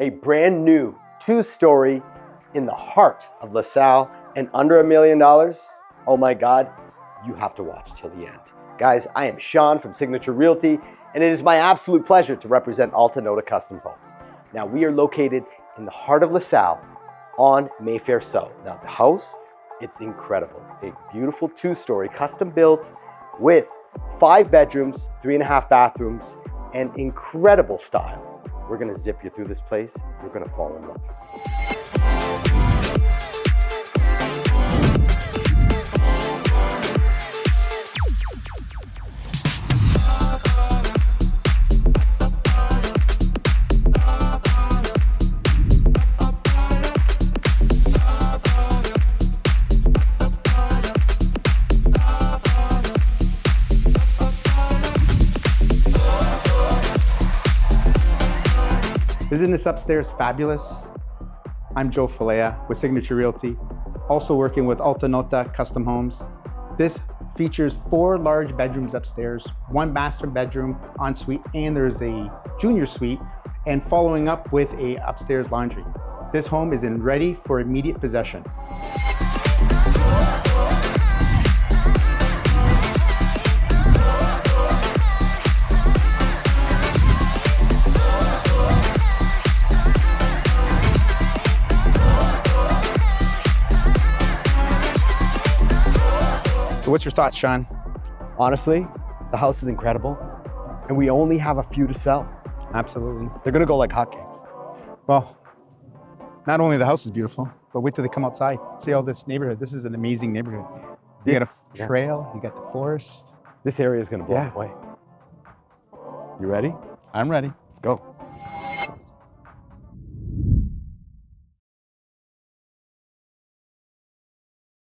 A brand new two-story in the heart of LaSalle and under $1 million. Oh my God, you have to watch till the end. Guys, I am Sean from Signature Realty, and it is my absolute pleasure to represent Alta Nota Custom Homes. Now, we are located in the heart of LaSalle on Mayfair South. Now, the house, it's incredible. A beautiful two-story custom built with 5 bedrooms, 3.5 bathrooms, and incredible style. We're gonna zip you through this place. You're gonna fall in love. Isn't this upstairs fabulous? I'm Joe Falea with Signature Realty, also working with Alta Nota Custom Homes. This features 4 large bedrooms upstairs, 1 master bedroom ensuite, and there's a junior suite, and following up with a upstairs laundry. This home is ready for immediate possession. So what's your thoughts, Sean? Honestly, the house is incredible, and we only have a few to sell. Absolutely. They're gonna go like hotcakes. Well, not only the house is beautiful, but wait till they come outside. See all this neighborhood. This is an amazing neighborhood. You got a trail, you got the forest. This area is gonna blow away. You ready? I'm ready. Let's go.